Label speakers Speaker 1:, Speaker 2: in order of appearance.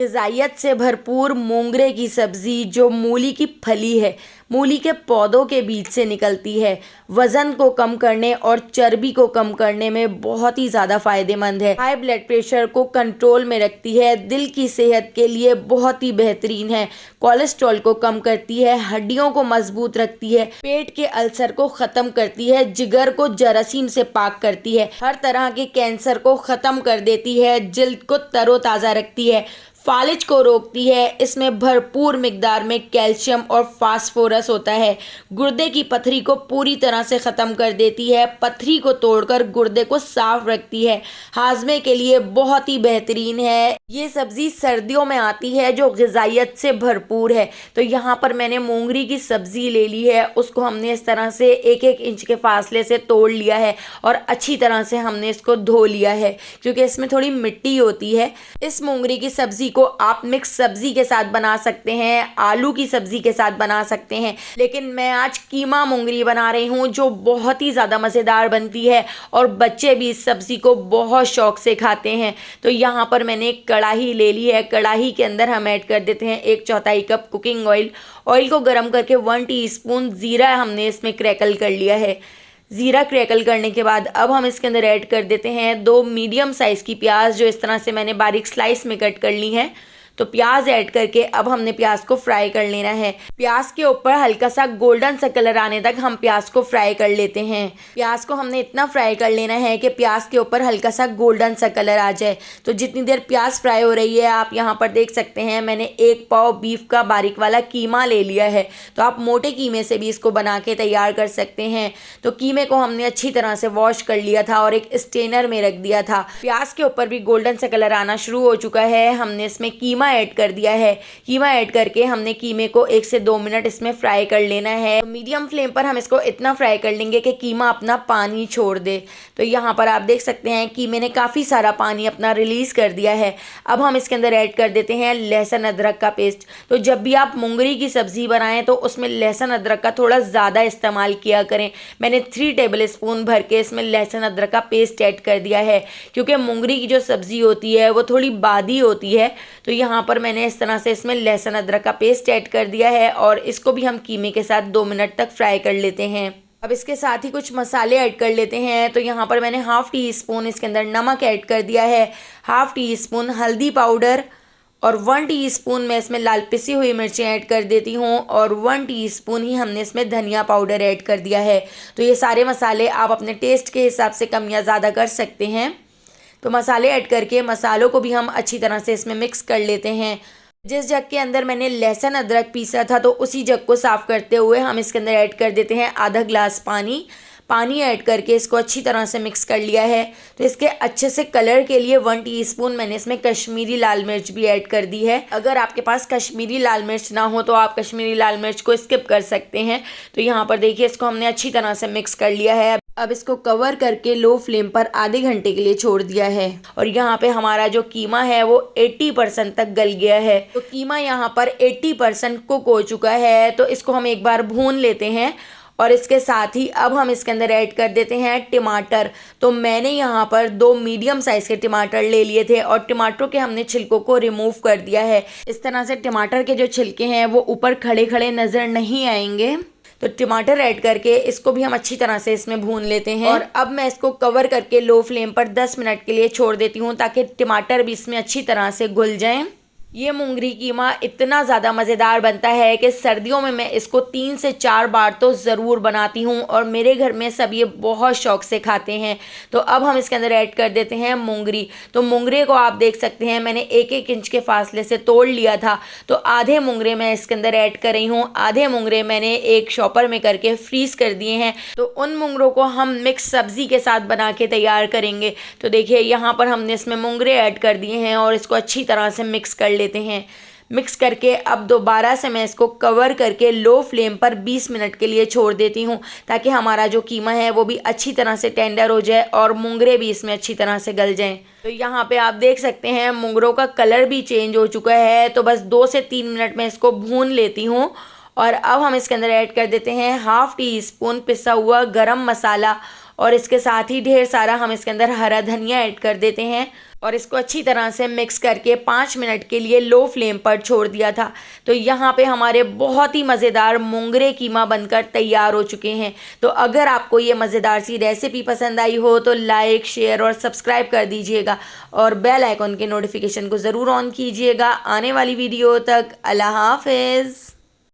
Speaker 1: ग़िज़ाइयत से भरपूर मोंगरे की सब्ज़ी जो मूली की फली है, मूली के पौधों के बीच से निकलती है, वज़न को कम करने और चर्बी को कम करने में बहुत ही ज़्यादा फ़ायदेमंद है। हाई ब्लड प्रेशर को कंट्रोल में रखती है, दिल की सेहत के लिए बहुत ही बेहतरीन है, कोलेस्ट्रॉल को कम करती है, हड्डियों को मजबूत रखती है, पेट के अल्सर को ख़त्म करती है, जिगर को जरासीम से पाक करती है, हर तरह के कैंसर को ख़त्म कर देती है, जल्द को तरोताज़ा रखती है, फालिज को रोकती है। इसमें भरपूर मिकदार में कैल्शियम और फास्फोरस होता है, गुर्दे की पथरी को पूरी तरह से ख़त्म कर देती है, पथरी को तोड़कर गुर्दे को साफ रखती है, हाजमे के लिए बहुत ही बेहतरीन है। ये सब्ज़ी सर्दियों में आती है जो ग़िज़ाइयत से भरपूर है। तो यहाँ पर मैंने मोंगरी की सब्ज़ी ले ली है, उसको हमने इस तरह से 1-1 इंच के फासले से तोड़ लिया है और अच्छी तरह से हमने इसको धो लिया है क्योंकि इसमें थोड़ी मिट्टी होती है। इस मोंगरी की सब्ज़ी को आप मिक्स सब्जी के साथ बना सकते हैं, आलू की सब्जी के साथ बना सकते हैं, लेकिन मैं आज कीमा मोंगरी बना रही हूँ जो बहुत ही ज़्यादा मज़ेदार बनती है और बच्चे भी इस सब्ज़ी को बहुत शौक से खाते हैं। तो यहाँ पर मैंने एक कढ़ाई ले ली है, कढ़ाई के अंदर हम ऐड कर देते हैं 1/4 कप कुकिंग ऑयल। ऑयल को गर्म करके 1 टीस्पून ज़ीरा हमने इसमें क्रैकल कर लिया है। ज़ीरा क्रैकल करने के बाद अब हम इसके अंदर ऐड कर देते हैं 2 मीडियम साइज़ की प्याज जो इस तरह से मैंने बारीक स्लाइस में कट कर ली हैं। तो प्याज ऐड करके अब हमने प्याज को फ्राई कर लेना है। प्याज के ऊपर हल्का सा गोल्डन सा कलर आने तक हम प्याज को फ्राई कर लेते हैं। प्याज को हमने इतना फ्राई कर लेना है कि प्याज के ऊपर हल्का सा गोल्डन सा कलर आ जाए। तो जितनी देर प्याज फ्राई हो रही है आप यहाँ पर देख सकते हैं मैंने 1 पाव बीफ का बारीक वाला कीमा ले लिया है। तो आप मोटे कीमे से भी इसको बना के तैयार कर सकते हैं। तो कीमे को हमने अच्छी तरह से वॉश कर लिया था और एक स्टेनर में रख दिया था। प्याज के ऊपर भी गोल्डन सा कलर आना शुरू हो चुका है। हमने इसमें कीमा ऐड कर दिया है। कीमा ऐड करके हमने कीमे को 1 से 2 मिनट इसमें फ्राई कर लेना है। मीडियम फ्लेम पर हम इसको इतना फ्राई कर लेंगे कि कीमा अपना पानी छोड़ दे। तो यहाँ पर आप देख सकते हैं कीमे ने काफ़ी सारा पानी अपना रिलीज़ कर दिया है। अब हम इसके अंदर ऐड कर देते हैं लहसुन अदरक का पेस्ट। तो जब भी आप मोंगरी की सब्ज़ी बनाएं तो उसमें लहसुन अदरक का थोड़ा ज़्यादा इस्तेमाल किया करें। मैंने 3 टेबल स्पून भर के इसमें लहसुन अदरक का पेस्ट ऐड कर दिया है क्योंकि मोंगरी की जो सब्ज़ी होती है वो थोड़ी बादी होती है। तो यहाँ पर मैंने इस तरह से इसमें लहसुन अदरक का पेस्ट ऐड कर दिया है और इसको भी हम कीमे के साथ 2 मिनट तक फ्राई कर लेते हैं। अब इसके साथ ही कुछ मसाले ऐड कर लेते हैं। तो यहाँ पर मैंने 1/2 टीस्पून इसके अंदर नमक ऐड कर दिया है, 1/2 टीस्पून हल्दी पाउडर और 1 टीस्पून मैं इसमें लाल पिसी हुई मिर्चें ऐड कर देती हूँ और 1 टीस्पून ही हमने इसमें धनिया पाउडर ऐड कर दिया है। तो ये सारे मसाले आप अपने टेस्ट के हिसाब से कम या ज़्यादा कर सकते हैं। तो मसाले ऐड करके मसालों को भी हम अच्छी तरह से इसमें मिक्स कर लेते हैं। जिस जग के अंदर मैंने लहसुन अदरक पीसा था तो उसी जग को साफ़ करते हुए हम इसके अंदर ऐड कर देते हैं आधा ग्लास पानी। पानी ऐड करके इसको अच्छी तरह से मिक्स कर लिया है। तो इसके अच्छे से कलर के लिए 1 टीस्पून मैंने इसमें कश्मीरी लाल मिर्च भी ऐड कर दी है। अगर आपके पास कश्मीरी लाल मिर्च ना हो तो आप कश्मीरी लाल मिर्च को स्किप कर सकते हैं। तो यहाँ पर देखिए इसको हमने अच्छी तरह से मिक्स कर लिया है। अब इसको कवर करके लो फ्लेम पर आधे घंटे के लिए छोड़ दिया है और यहाँ पे हमारा जो कीमा है वो 80% तक गल गया है। तो कीमा यहाँ पर 80% कुक हो चुका है। तो इसको हम एक बार भून लेते हैं और इसके साथ ही अब हम इसके अंदर ऐड कर देते हैं टमाटर। तो मैंने यहाँ पर 2 मीडियम साइज़ के टमाटर ले लिए थे और टमाटरों के हमने छिलकों को रिमूव कर दिया है। इस तरह से टमाटर के जो छिलके हैं वो ऊपर खड़े खड़े नज़र नहीं आएंगे। तो टमाटर ऐड करके इसको भी हम अच्छी तरह से इसमें भून लेते हैं और अब मैं इसको कवर करके लो फ्लेम पर 10 मिनट के लिए छोड़ देती हूँ ताकि टमाटर भी इसमें अच्छी तरह से घुल जाएं। ये मोंगरी कीमा इतना ज़्यादा मज़ेदार बनता है कि सर्दियों में मैं इसको 3 से 4 बार तो ज़रूर बनाती हूँ और मेरे घर में सब ये बहुत शौक से खाते हैं। तो अब हम इसके अंदर ऐड कर देते हैं मोंगरी। तो मोंगरे को आप देख सकते हैं मैंने 1-1 इंच के फासले से तोड़ लिया था। तो आधे मोंगरे मैं इसके अंदर ऐड कर रही हूँ, आधे मोंगरे मैंने एक शॉपर में करके फ्रीज़ कर दिए हैं। तो उन मोंगरों को हम मिक्स सब्ज़ी के साथ बना के तैयार करेंगे। तो देखिए यहाँ पर हमने इसमें मोंगरे ऐड कर दिए हैं और इसको अच्छी तरह से मिक्स कर लेते हैं। मिक्स करके अब दोबारा से मैं इसको कवर करके लो फ्लेम पर 20 मिनट के लिए छोड़ देती हूँ ताकि हमारा जो कीमा है वो भी अच्छी तरह से टेंडर हो जाए और मोंगरे भी इसमें अच्छी तरह से गल जाएं। तो यहाँ पे आप देख सकते हैं मोंगरों का कलर भी चेंज हो चुका है। तो बस 2 से 3 मिनट में इसको भून लेती हूँ और अब हम इसके अंदर ऐड कर देते हैं 1/2 टीस्पून पिसा हुआ गरम मसाला और इसके साथ ही ढेर सारा हम इसके अंदर हरा धनिया ऐड कर देते हैं और इसको अच्छी तरह से मिक्स करके 5 मिनट के लिए लो फ्लेम पर छोड़ दिया था। तो यहाँ पे हमारे बहुत ही मज़ेदार मोंगरे कीमा बनकर तैयार हो चुके हैं। तो अगर आपको ये मज़ेदार सी रेसिपी पसंद आई हो तो लाइक, शेयर और सब्सक्राइब कर दीजिएगा और बेल आइकॉन के नोटिफिकेशन को ज़रूर ऑन कीजिएगा। आने वाली वीडियो तक अल्लाह हाफिज़।